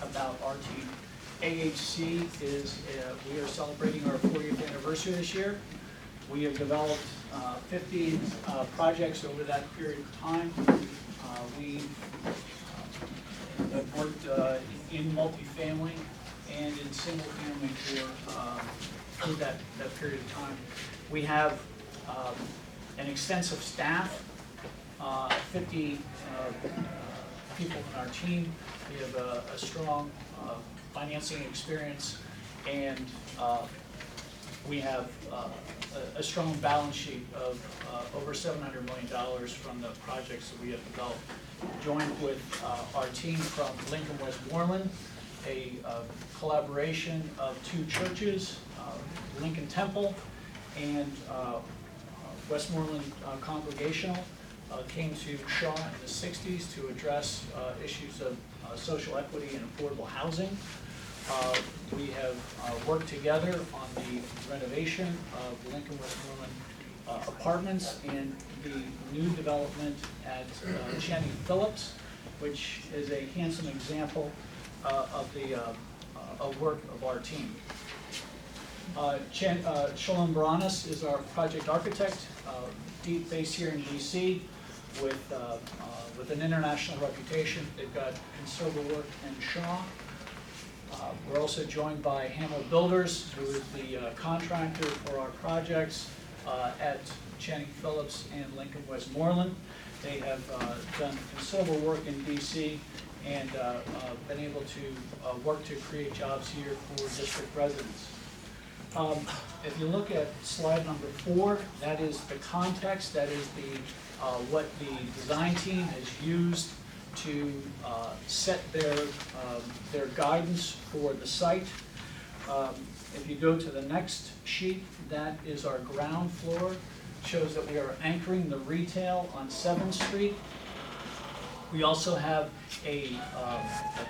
about our team. AHC is, we are celebrating our 40th anniversary this year. We have developed 50 projects over that period of time. We have worked in multifamily and in single family for that period of time. We have an extensive staff, 50 people on our team. We have a strong financing experience, and we have a strong balance sheet of over $700 million from the projects that we have developed. Joined with our team from Lincoln Westmoreland, a collaboration of two churches, Lincoln Temple and Westmoreland Congregational, came to Shaw in the 60s to address issues of social equity and affordable housing. We have worked together on the renovation of the Lincoln Westmoreland apartments and the new development at Channing Phillips, which is a handsome example of the work of our team. Shalom Baranis is our project architect, based here in DC with an international reputation. They've got considerable work in Shaw. We're also joined by Hamill Builders, who is the contractor for our projects at Channing Phillips and Lincoln Westmoreland. They have done considerable work in DC and been able to work to create jobs here for district residents. If you look at slide number 4, that is the context, that is what the design team has used to set their guidance for the site. If you go to the next sheet, that is our ground floor. It shows that we are anchoring the retail on 7th Street. We also have a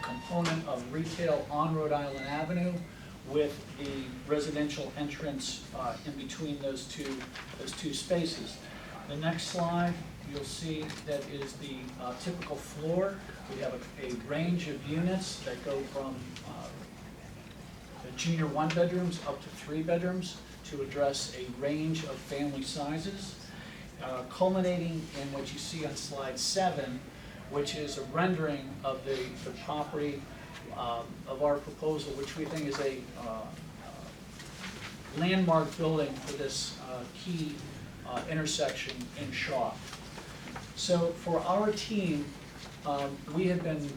component of retail on Rhode Island Avenue with the residential entrance in between those two spaces. The next slide, you'll see that is the typical floor. We have a range of units that go from the junior 1-bedrooms up to 3-bedrooms to address a range of family sizes, culminating in what you see on slide 7, which is a rendering of the property of our proposal, which we think is a landmark building for this key intersection in Shaw. So for our team, we have been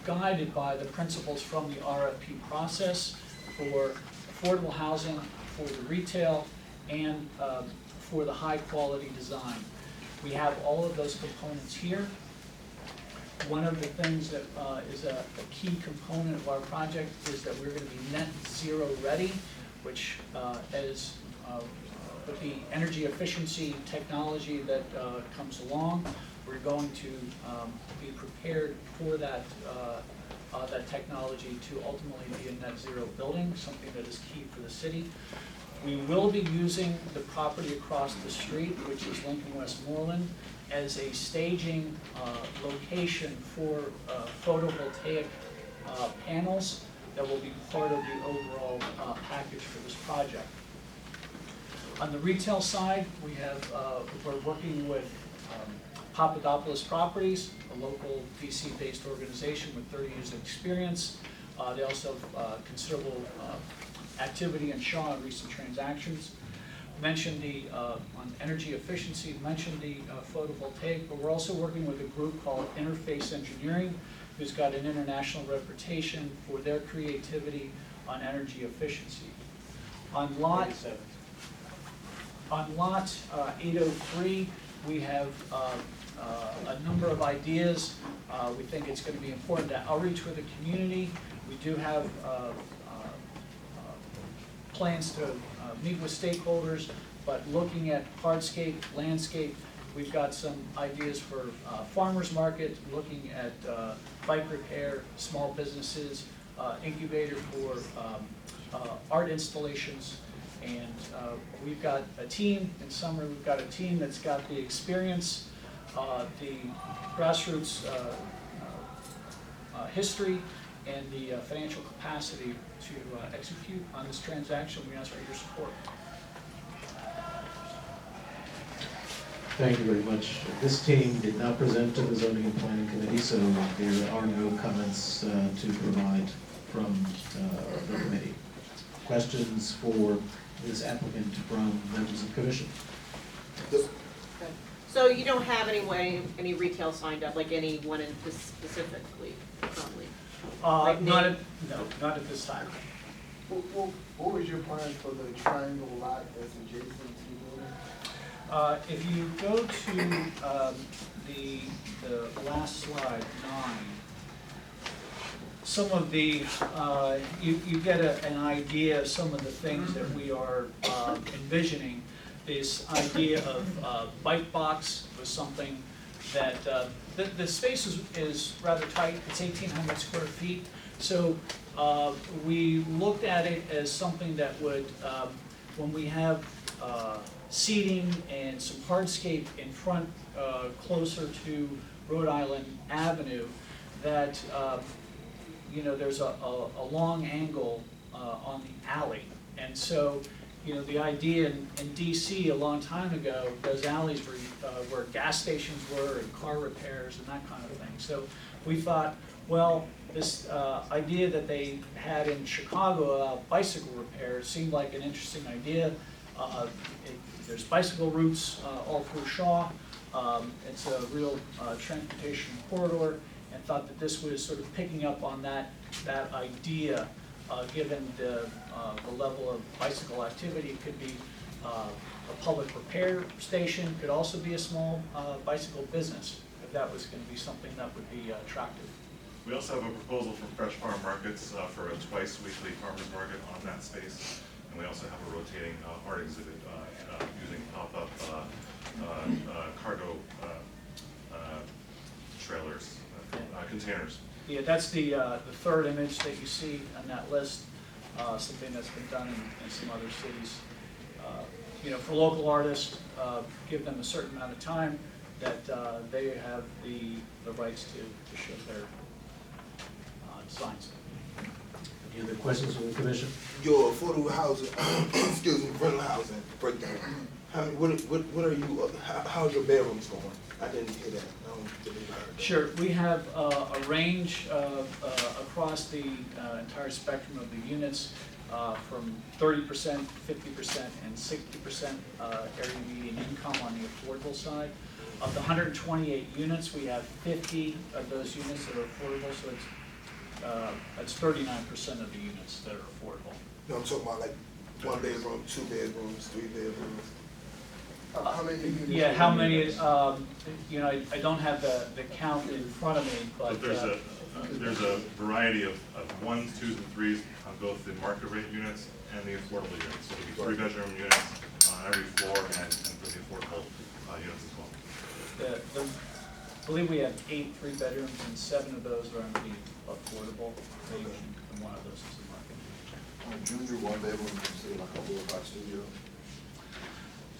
guided by the principles from the RFP process for affordable housing, for the retail, and for the high quality design. We have all of those components here. One of the things that is a key component of our project is that we're going to be net zero ready, which is with the energy efficiency technology that comes along, we're going to be prepared for that technology to ultimately be a net zero building, something that is key for the city. We will be using the property across the street, which is Lincoln Westmoreland, as a staging location for photovoltaic panels that will be part of the overall package for this project. On the retail side, we're working with Papadopoulos Properties, a local DC-based organization with 30 years of experience. They also have considerable activity in Shaw in recent transactions. Mentioned on energy efficiency, mentioned the photovoltaic, but we're also working with a group called Interface Engineering, who's got an international reputation for their creativity on energy efficiency. On lot 803, we have a number of ideas. We think it's going to be important to outreach with the community. We do have plans to meet with stakeholders, but looking at hardscape, landscape, we've got some ideas for farmers market, looking at bike repair, small businesses, incubator for art installations, and we've got a team, in summary, we've got a team that's got the experience, the grassroots history and the financial capacity to execute on this transaction. We ask for your support. Thank you very much. This team did not present to the Zoning and Planning Committee, so there are no comments to provide from the committee. Questions for this applicant from members of the commission? So you don't have any retail signed up, like anyone in specifically, currently? Like Not name? at, no, not at this time. What was your plan for the triangle lot that's adjacent to the building? If you go to the last slide, 9, some of the, you get an idea of some of the things that we are envisioning. This idea of bike box was something that, the space is rather tight, it's 1,800 square feet. So we looked at it as something that would, when we have seating and some hardscape in front, closer to Rhode Island Avenue, that you know, there's a long angle on the alley. And so, you know, the idea in DC a long time ago, those alleys were where gas stations were and car repairs and that kind of thing. So we thought, well, this idea that they had in Chicago about bicycle repairs seemed like an interesting idea. There's bicycle routes all through Shaw. It's a real transportation corridor, and thought that this was sort of picking up on that idea, given the level of bicycle activity. It could be a public repair station, could also be a small bicycle business, if that was going to be something that would be attractive. We also have a proposal from Fresh Farm Markets for a twice weekly farmers market on that space. And we also have a rotating art exhibit using pop-up cargo trailers, containers. Yeah, that's the third image that you see on that list, something that's been done in some other cities. You know, for local artists, give them a certain amount of time that they have the rights to show their designs. Any other questions from the commission? Your affordable housing, excuse me, rental housing breakdown. What are you, how's your bedrooms going? I didn't hear that. I don't believe I heard that. Sure, we have a range across the entire spectrum of the units, from 30%, 50%, and 60% area median income on the affordable side. Of the 128 units, we have 50 of those units that are affordable, so that's 39% of the units that are affordable. No, I'm talking about like 1 bedroom, 2 bedrooms, 3 bedrooms. How many units? Yeah, how many, you know, I don't have the count in front of me, but. But there's a variety of 1s, 2s, and 3s on both the market rate units and the affordable units. So it'll be 3-bedroom units on every floor and for the affordable units as well. I believe we have 8 3-bedrooms, and 7 of those are in the affordable range, and 1 of those is the market. Junior 1 bedroom, you say like a board studio?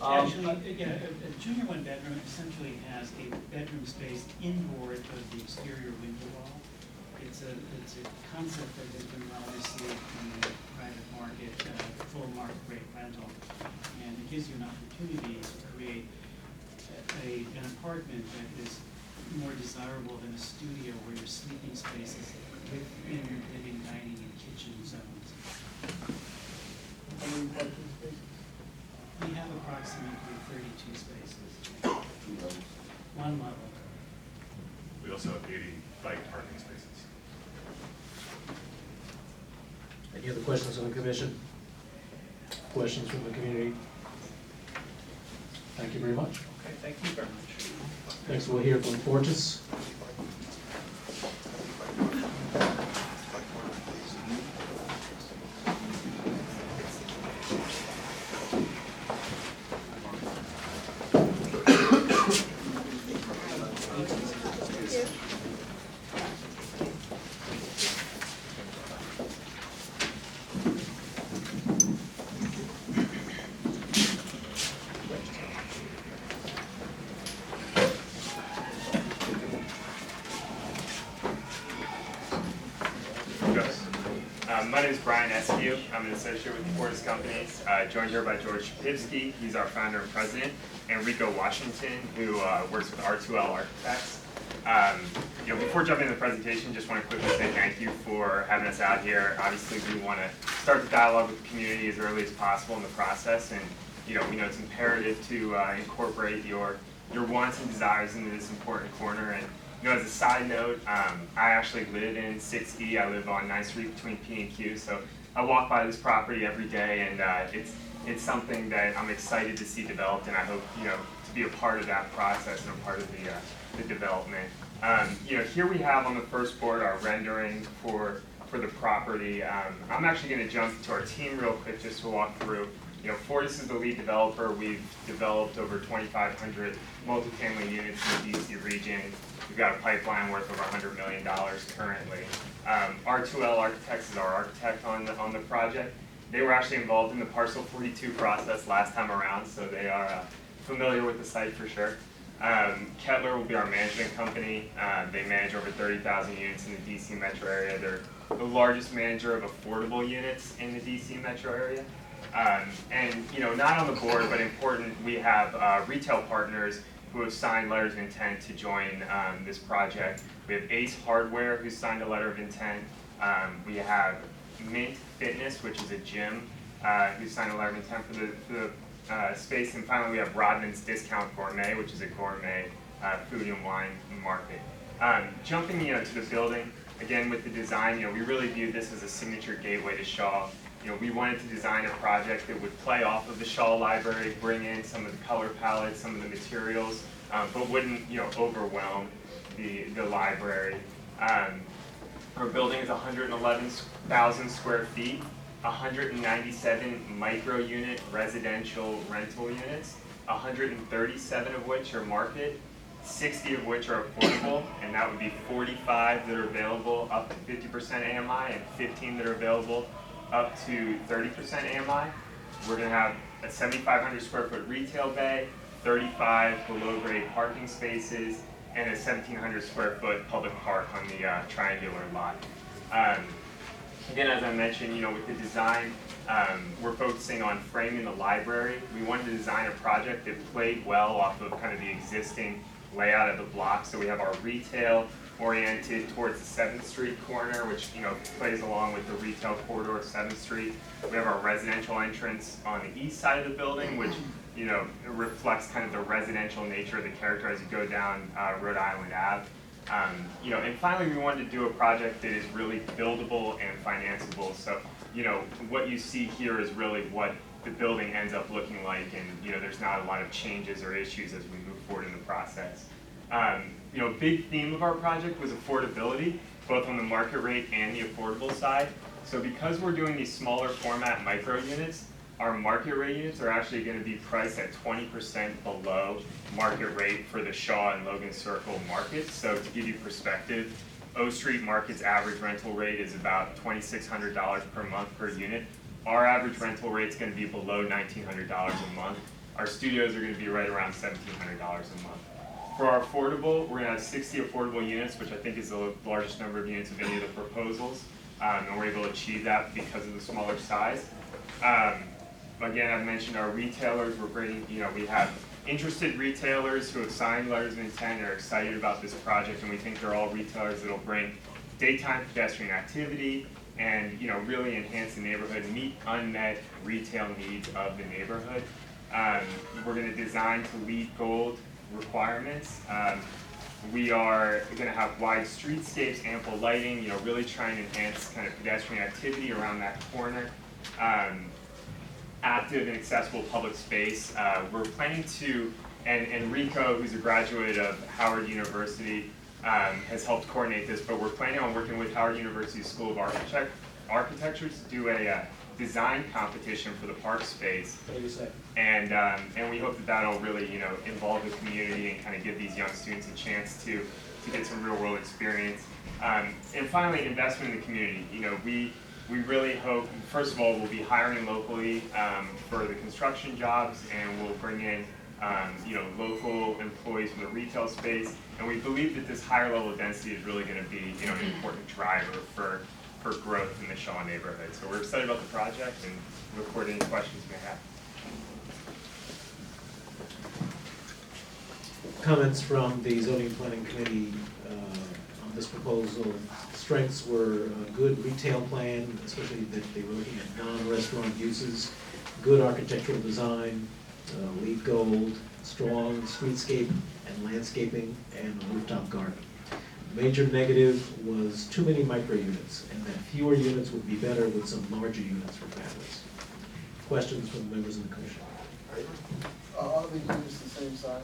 Actually, again, a junior 1-bedroom essentially has a bedroom space inboard of the exterior window wall. It's a concept that has been well received in the private market, full market rate rental, and it gives you an opportunity to create an apartment that is more desirable than a studio where your sleeping space is within living, dining, and kitchen zones. How many parking spaces? We have approximately 32 spaces, 2 levels. 1 level. We also have 80 bike parking spaces. Any other questions from the commission? Questions from the community? Thank you very much. Okay, thank you very much. Next, we'll hear from Fortis. My name is Brian Eskew. I'm an associate with Fortis Companies, joined here by George Shapivsky. He's our founder and president, and Rico Washington, who works with R2L Architects. Before jumping into the presentation, just want to quickly say thank you for having us out here. Obviously, we want to start the dialogue with the community as early as possible in the process, and we know it's imperative to incorporate your wants and desires into this important corner. And as a side note, I actually live in 6E. I live on 9th Street between P and Q, so I walk by this property every day, and it's something that I'm excited to see developed, and I hope to be a part of that process and a part of the development. Here we have on the first board our rendering for the property. I'm actually going to jump to our team real quick just to walk through. Fortis is the lead developer. We've developed over 2,500 multifamily units in the DC region. We've got a pipeline worth over $100 million currently. R2L Architects is our architect on the project. They were actually involved in the Parcel 42 process last time around, so they are familiar with the site for sure. Kettler will be our management company. They manage over 30,000 units in the DC metro area. They're the largest manager of affordable units in the DC metro area. Not on the board, but important, we have retail partners who have signed letters of intent to join this project. We have Ace Hardware, who signed a letter of intent. We have Mint Fitness, which is a gym, who signed a letter of intent for the space. And finally, we have Rodman's Discount Gourmet, which is a gourmet food and wine market. Jumping to the building, again with the design, we really view this as a signature gateway to Shaw. We wanted to design a project that would play off of the Shaw Library, bring in some of the color palettes, some of the materials, but wouldn't overwhelm the library. Our building is 111,000 square feet, 197 micro-unit residential rental units, 137 of which are market, 60 of which are affordable, and that would be 45 that are available up to 50% AMI and 15 that are available up to 30% AMI. We're going to have a 7,500 square foot retail bay, 35 below grade parking spaces, and a 1,700 square foot public park on the triangular lot. Again, as I mentioned, with the design, we're focusing on framing the library. We wanted to design a project that played well off of kind of the existing layout of the block. So we have our retail oriented towards the 7th Street corner, which plays along with the retail corridor of 7th Street. We have our residential entrance on the east side of the building, which reflects kind of the residential nature of the character as you go down Rhode Island Ave. And finally, we wanted to do a project that is really buildable and financeable. So what you see here is really what the building ends up looking like, and there's not a lot of changes or issues as we move forward in the process. A big theme of our project was affordability, both on the market rate and the affordable side. So because we're doing these smaller format micro units, our market rate units are actually going to be priced at 20% below market rate for the Shaw and Logan Circle markets. So to give you perspective, O Street Market's average rental rate is about $2,600 per month per unit. Our average rental rate is going to be below $1,900 a month. Our studios are going to be right around $1,700 a month. For our affordable, we're going to have 60 affordable units, which I think is the largest number of units of any of the proposals. And we're able to achieve that because of the smaller size. Again, I've mentioned our retailers. We're bringing, we have interested retailers who have signed letters of intent and are excited about this project, and we think they're all retailers that'll bring daytime pedestrian activity and really enhance the neighborhood, meet unmet retail needs of the neighborhood. We're going to design to LEED Gold requirements. We are going to have wide streetscapes, ample lighting, really trying to enhance kind of pedestrian activity around that corner. Active and accessible public space. We're planning to, and Rico, who's a graduate of Howard University, has helped coordinate this, but we're planning on working with Howard University School of Architecture to do a design competition for the park space. What do you say? And we hope that that'll really, involve the community and kind of give these young students a chance to get some real world experience. And finally, investment in the community. We really hope, first of all, we'll be hiring locally for the construction jobs, and we'll bring in local employees from the retail space. And we believe that this higher level of density is really going to be an important driver for for growth in the Shaw neighborhood. So we're excited about the project and look forward to any questions you may have. Comments from the zoning and planning committee on this proposal. Strengths were a good retail plan, especially that they were looking at non-restaurant uses, good architectural design, LEED Gold, strong streetscape and landscaping, and a rooftop garden. Major negative was too many micro units, and that fewer units would be better with some larger units for families. Questions from members of the commission? Are the units the same size?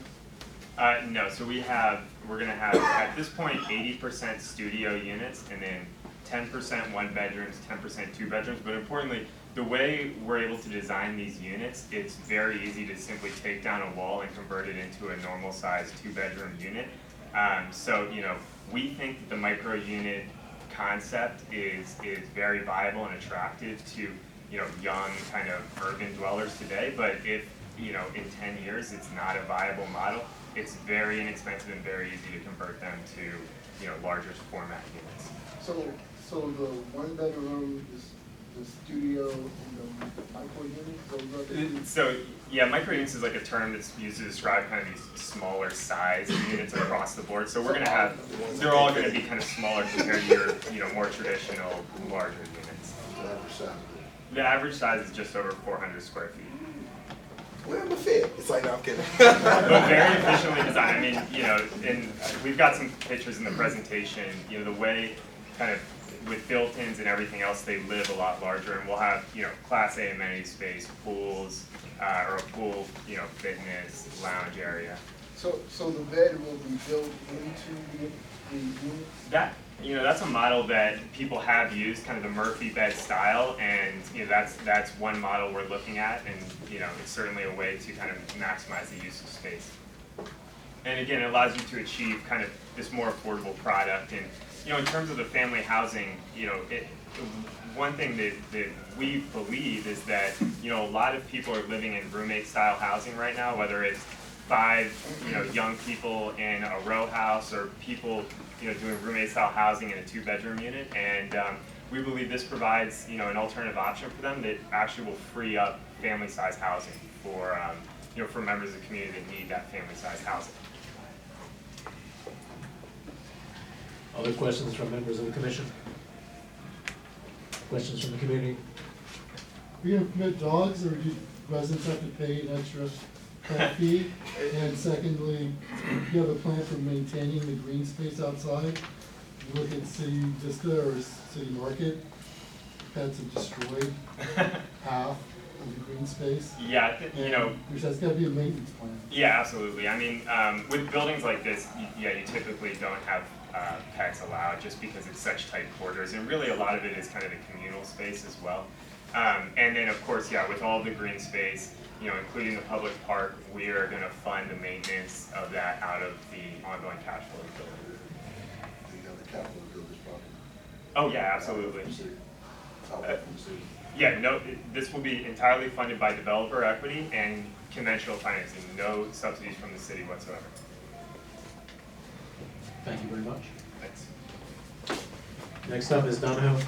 No, so we're gonna have, at this point, 80% studio units, and then 10% one bedrooms, 10% two bedrooms, but importantly, the way we're able to design these units, it's very easy to simply take down a wall and convert it into a normal size two-bedroom unit. So, you know, we think that the micro unit concept is very viable and attractive to, you know, young kind of urban dwellers today, but if, you know, in 10 years, it's not a viable model, it's very inexpensive and very easy to convert them to, you know, larger format units. So the one bedroom is the studio and the micro unit, those are the two? So, yeah, micro units is like a term that's used to describe kind of these smaller size units across the board. So we're gonna have, they're all gonna be kind of smaller compared to your, you know, more traditional, larger units. The average size is just over 400 square feet. Where am I fit? It's like, no, I'm kidding. But very efficiently designed. I mean, you know, and we've got some pictures in the presentation, you know, the way kind of with built-ins and everything else, they live a lot larger, and we'll have, you know, Class A amenity space, pools, or a pool, you know, fitness, lounge area. So the bed will be built into the units? That, you know, that's a model that people have used, kind of the Murphy bed style, and, you know, that's one model we're looking at, and, you know, it's certainly a way to kind of maximize the use of space. And again, it allows you to achieve kind of this more affordable product, and, you know, in terms of the family housing, you know, one thing that we believe is that, you know, a lot of people are living in roommate style housing right now, whether it's 5, you know, young people in a row house or people, you know, doing roommate style housing in a 2-bedroom unit, and we believe this provides, you know, an alternative option for them that actually will free up family size housing for, you know, for members of the community that need that family size housing. Other questions from members of the commission? Questions from the community? Are you gonna permit dogs, or do residents have to pay an extra pet fee? And secondly, do you have a plan for maintaining the green space outside? You look at City Vista or City Market, pets have destroyed half of the green space. Yeah, you know, There's gotta be a maintenance plan. yeah, absolutely. I mean, with buildings like this, yeah, you typically don't have pets allowed just because it's such tight quarters, and really a lot of it is kind of the communal space as well. And then of course, yeah, with all the green space, you know, including the public park, we are gonna fund the maintenance of that out of the ongoing cash flow of the building. You have the capital to build this property. Oh, yeah, absolutely. Yeah, no, this will be entirely funded by developer equity and conventional financing, no subsidies from the city whatsoever. Thank you very much. Thanks. Next up is Donahoe.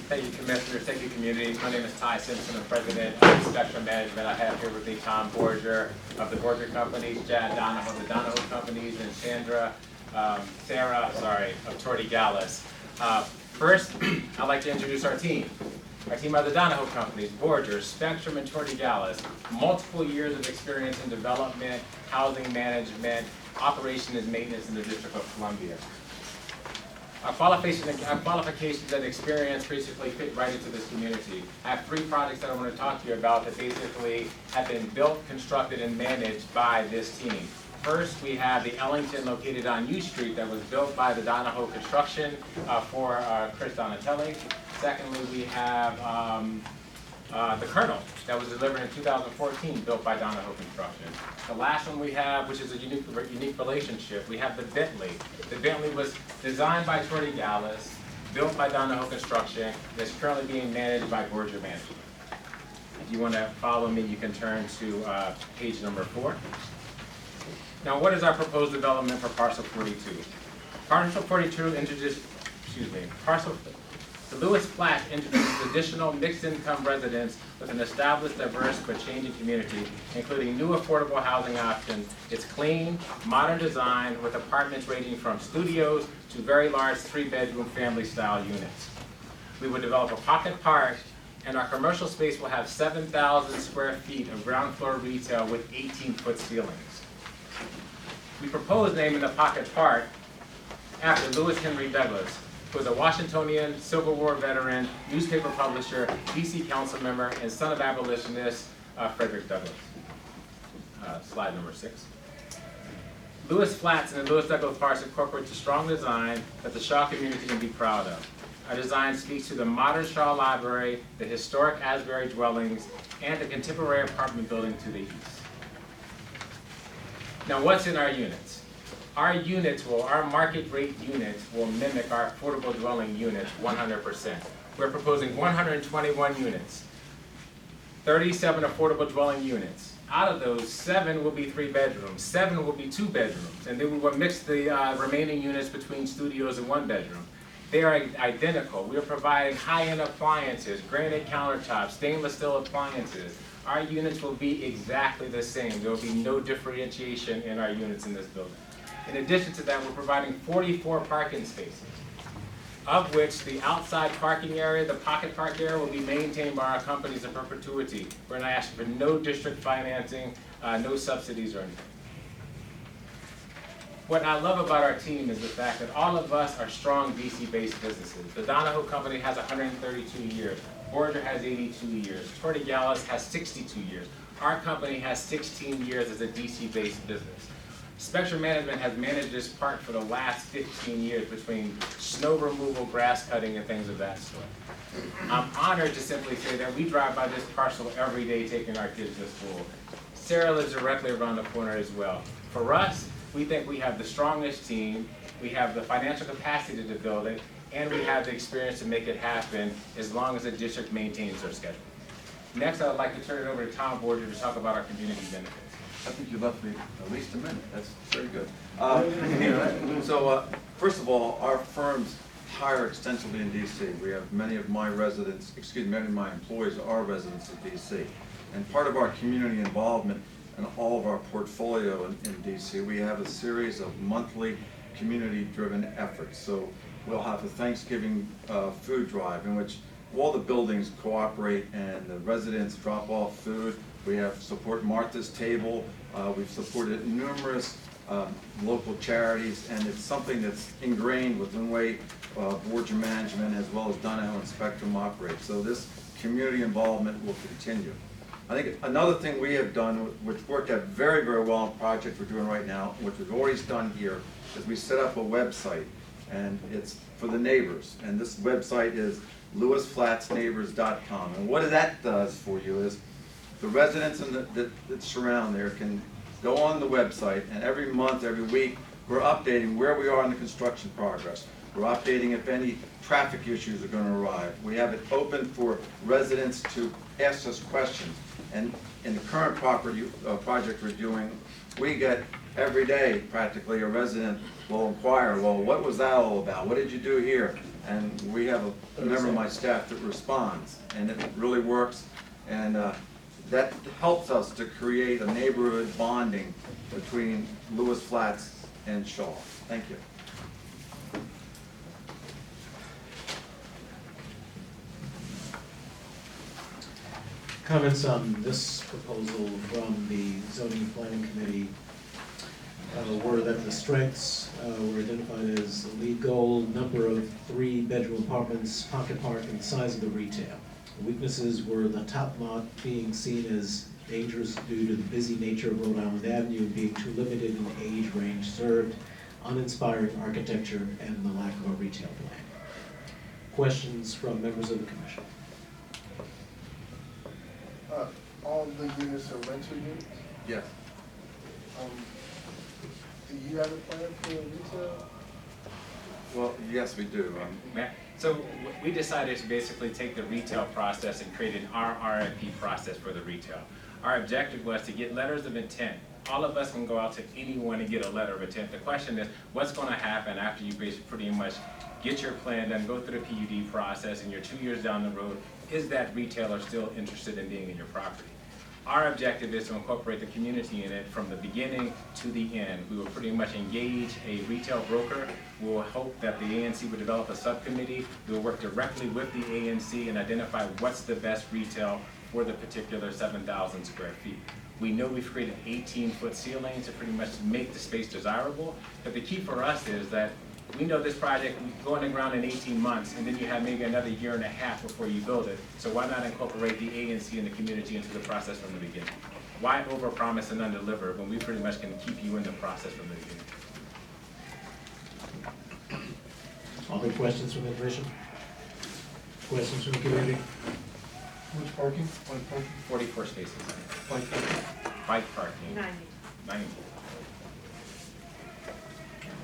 Thank you, Commissioner. Thank you, community. My name is Ty Simpson. I'm president of Spectrum Management. I have here with me Tom Borger of the Borger Companies, Chad Donahoe of the Donahoe Companies, and Sarah of Torty Gallus. First, I'd like to introduce our team. Our team are the Donahoe Companies, Borger, Spectrum, and Torty Gallus. Multiple years of experience in development, housing management, operation and maintenance in the District of Columbia. Our qualifications and experience basically fit right into this community. I have 3 projects that I want to talk to you about that basically have been built, constructed, and managed by this team. First, we have the Ellington located on U Street that was built by the Donahoe Construction for Chris Donatelli. Secondly, we have the Colonel that was delivered in 2014, built by Donahoe Construction. The last one we have, which is a unique relationship, we have the Bentley. The Bentley was designed by Torty Dallas, built by Donahoe Construction, and is currently being managed by Borger Management. If you want to follow me, you can turn to page number 4. Now, what is our proposed development for parcel 42? Parcel 42 introduced, the Lewis Flats introduces additional mixed-income residents with an established, diverse, but changing community, including new affordable housing options. It's clean, modern design with apartments ranging from studios to very large 3-bedroom family-style units. We would develop a pocket park, and our commercial space will have 7,000 square feet of ground floor retail with 18-foot ceilings. We propose naming the pocket park after Lewis Henry Douglas, who was a Washingtonian, Civil War veteran, newspaper publisher, DC council member, and son of abolitionist Frederick Douglass. Slide number 6. Lewis Flats and the Lewis Douglas Parks incorporates a strong design that the Shaw community can be proud of. Our design speaks to the modern Shaw Library, the historic Asbury dwellings, and the contemporary apartment building to the east. Now, what's in our units? Our market rate units will mimic our affordable dwelling units 100%. We're proposing 121 units, 37 affordable dwelling units. Out of those, 7 will be 3 bedrooms, 7 will be 2 bedrooms, and then we will mix the remaining units between studios and 1 bedroom. They are identical. We are providing high-end appliances, granite countertops, stainless steel appliances. Our units will be exactly the same. There will be no differentiation in our units in this building. In addition to that, we're providing 44 parking spaces, of which the outside parking area, the pocket park area, will be maintained by our companies in perpetuity. We're not asking for no district financing, no subsidies or anything. What I love about our team is the fact that all of us are strong DC-based businesses. The Donahoe Company has 132 years. Borger has 82 years. Torty Dallas has 62 years. Our company has 16 years as a DC-based business. Spectrum Management has managed this park for the last 15 years between snow removal, grass cutting, and things of that sort. I'm honored to simply say that we drive by this parcel every day taking our kids to school. Sarah lives directly around the corner as well. For us, we think we have the strongest team, we have the financial capacity to build it, and we have the experience to make it happen as long as the district maintains their schedule. Next, I would like to turn it over to Tom Borger to talk about our community benefits. I think you left me at least a minute. That's very good. First of all, our firms hire extensively in DC. We have many of my employees are residents of DC. And part of our community involvement and all of our portfolio in DC, we have a series of monthly community-driven efforts. So we'll have a Thanksgiving food drive in which all the buildings cooperate and the residents drop off food. We have support Martha's Table. We've supported numerous local charities, and it's something that's ingrained within the way Borger Management as well as Donahoe and Spectrum operate. So this community involvement will continue. I think another thing we have done, which worked out very, very well on a project we're doing right now, which we've always done here, is we set up a website, and it's for the neighbors. And this website is lewisflatsneighbors.com. And what that does for you is the residents that surround there can go on the website, and every month, every week, we're updating where we are in the construction progress. We're updating if any traffic issues are going to arrive. We have it open for residents to ask us questions. And in the current project we're doing, we get every day practically a resident will inquire, well, what was that all about? What did you do here? And we have a member of my staff that responds, and it really works. And that helps us to create a neighborhood bonding between Lewis Flats and Shaw. Thank you. Comments on this proposal from the Zoning and Planning Committee were that the strengths were identified as the lead goal, number of 3-bedroom apartments, pocket park, and size of the retail. The weaknesses were the top lot being seen as dangerous due to the busy nature of Rhode Island Avenue and being too limited in the age range served, uninspiring architecture, and the lack of a retail plan. Questions from members of the commission? all the units are rental units? Yes. Do you have a plan for retail? Well, yes, we do. So we decided to basically take the retail process and create an RRFP process for the retail. Our objective was to get letters of intent. All of us can go out to anyone and get a letter of intent. The question is, what's going to happen after you pretty much get your plan done, go through the PUD process, and you're 2 years down the road, is that retailer still interested in being in your property? Our objective is to incorporate the community in it from the beginning to the end. We will pretty much engage a retail broker. We will hope that the ANC will develop a subcommittee. We will work directly with the ANC and identify what's the best retail for the particular 7,000 square feet. We know we've created 18-foot ceilings to pretty much make the space desirable, but the key for us is that we know this project will go in the ground in 18 months, and then you have maybe another year and a half before you build it. So why not incorporate the ANC and the community into the process from the beginning? Why overpromise and underdeliver when we pretty much can keep you in the process from the beginning? Other questions from the commission? Questions from the community? Which parking? What parking? 44 spaces. Bike parking. Bike parking. 90.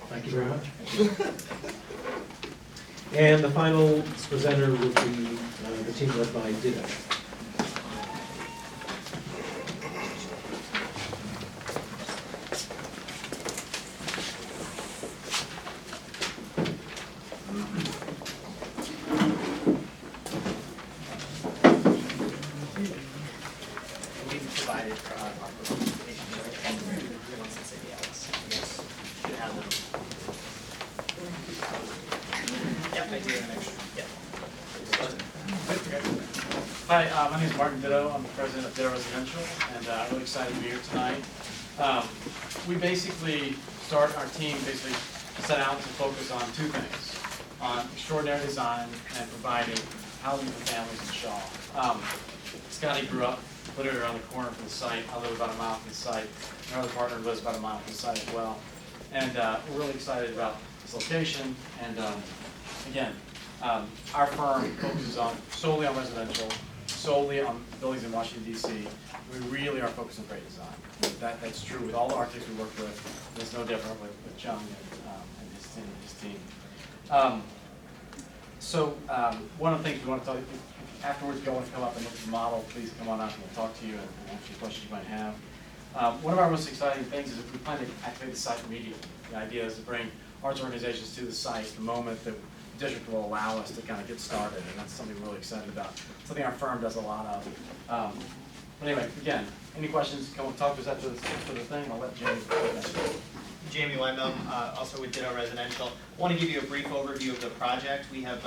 Thank you very much. And the final presenter will be the team led by Ditto. We provided our presentation. Who wants to say yes? Yes. Should have them. Yep, I do have an extra. Yep. Hi, my name is Martin Ditto. I'm the president of Ditto Residential, and I'm really excited to be here tonight. We basically our team basically set out to focus on two things, on extraordinary design and providing housing for families in Shaw. Scotty grew up literally around the corner from the site. I live about a mile from the site. My other partner lives about a mile from the site as well. And we're really excited about this location. And again, our firm focuses solely on residential, solely on buildings in Washington, D.C. We really are focused on great design. That's true with all the architects we work with. It's no different with Chung and his team. One of the things we want to tell you, afterwards, if you want to come up and look at the model, please come on up and we'll talk to you and answer questions you might have. One of our most exciting things is that we plan to activate the site immediately. The idea is to bring arts organizations to the site the moment the district will allow us to kind of get started, and that's something we're really excited about. Something our firm does a lot of. But anyway, again, any questions, come and talk to us after the thing. I'll let Jamie. Jamie Wendell, also with Ditto Residential. I want to give you a brief overview of the project. We have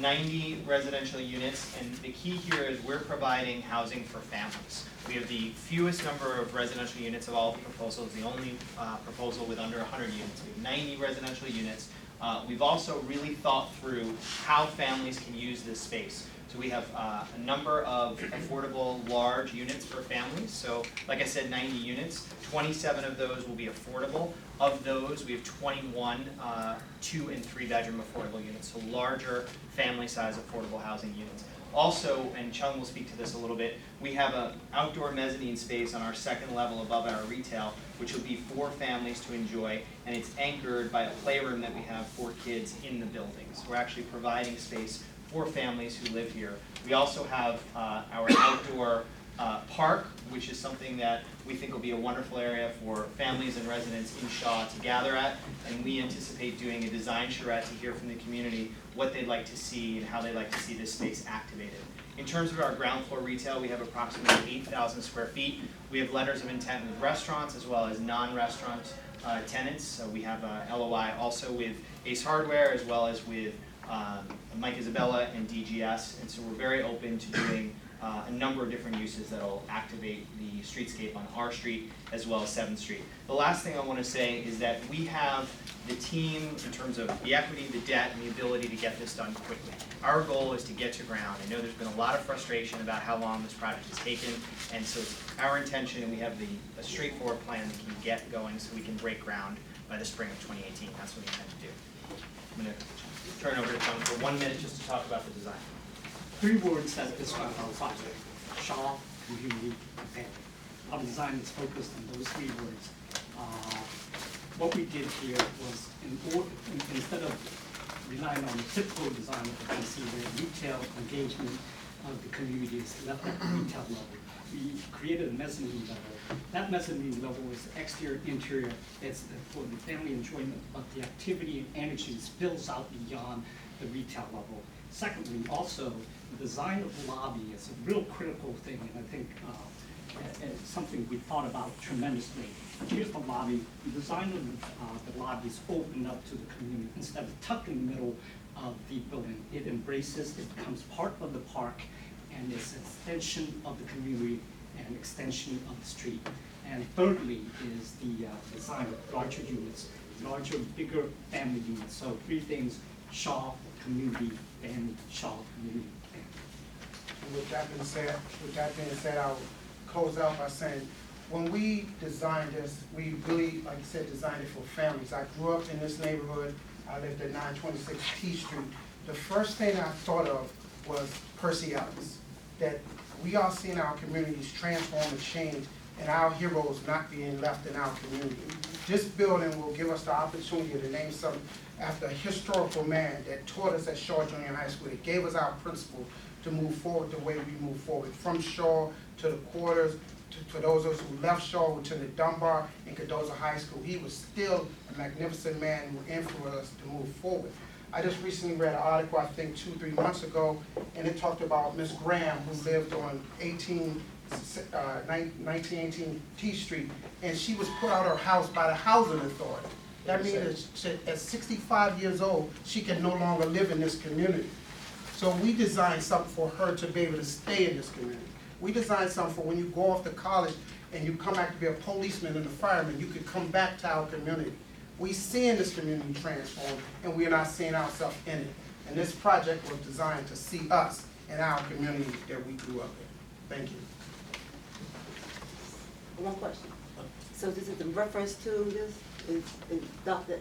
90 residential units, and the key here is we're providing housing for families. We have the fewest number of residential units of all the proposals, the only proposal with under 100 units. We have 90 residential units. We've also really thought through how families can use this space. So we have a number of affordable large units for families. So like I said, 90 units, 27 of those will be affordable. Of those, we have 21 2 and 3 bedroom affordable units, so larger family size affordable housing units. Also, and Chung will speak to this a little bit, we have an outdoor mezzanine space on our second level above our retail, which will be for families to enjoy, and it's anchored by a playroom that we have for kids in the buildings. We're actually providing space for families who live here. We also have our outdoor park, which is something that we think will be a wonderful area for families and residents in Shaw to gather at, and we anticipate doing a design charrette to hear from the community what they'd like to see and how they'd like to see this space activated. In terms of our ground floor retail, we have approximately 8,000 square feet. We have letters of intent with restaurants as well as non-restaurant tenants. So we have a LOI also with Ace Hardware as well as with Mike Isabella and DGS, and so we're very open to doing a number of different uses that will activate the streetscape on our street as well as 7th Street. The last thing I want to say is that we have the team in terms of the equity, the debt, and the ability to get this done quickly. Our goal is to get to ground. I know there's been a lot of frustration about how long this project has taken, and so it's our intention, and we have a straightforward plan that can get going so we can break ground by the spring of 2018. That's what we intend to do. I'm going to turn over to Tom for 1 minute just to talk about the design. Three words that describe our project: Shaw, community, and family. Our design is focused on those three words. What we did here was, instead of relying on the typical design of the DC, where retail engagement of the community is left at the retail level, we created a mezzanine level. That mezzanine level is exterior, interior. It's for the family enjoyment, but the activity and energy spills out beyond the retail level. Secondly, also, the design of the lobby is a real critical thing, and I think and something we thought about tremendously. Here's the lobby. The design of the lobby is open up to the community instead of tucked in the middle of the building. It embraces, it becomes part of the park, and it's an extension of the community and extension of the street. And thirdly is the design of larger units, larger, bigger family units. So three things: Shaw, community, family, Shaw, community, family. And with that being said, I'll close out by saying, when we designed this, we really, like I said, designed it for families. I grew up in this neighborhood. I lived at 926 T Street. The first thing I thought of was Percy Ellis, that we are seeing our communities transform and change, and our heroes not being left in our community. This building will give us the opportunity to name something after a historical man that taught us at Shaw Junior High School, that gave us our principles to move forward the way we move forward, from Shaw to the quarters, for those of us who left Shaw, who attended Dunbar and Cardozo High School. He was still a magnificent man who influenced us to move forward. I just recently read an article, I think 2-3 months ago, and it talked about Miss Graham, who lived on 1918 T Street, and she was put out of her house by the Housing Authority. That means that at 65 years old, she can no longer live in this community. So we designed something for her to be able to stay in this community. We designed something for when you go off to college and you come back to be a policeman and a fireman, you could come back to our community. We seeing this community transform, and we are not seeing ourselves in it. And this project was designed to see us in our community that we grew up in. Thank you. One question. So this is in reference to this, is Dr.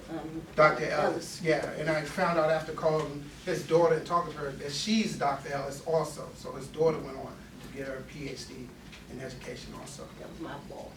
Dr. Ellis, yeah, and I found out after calling his daughter and talking to her that she's Dr. Ellis also. So his daughter went on to get her PhD in education also. That was my boss.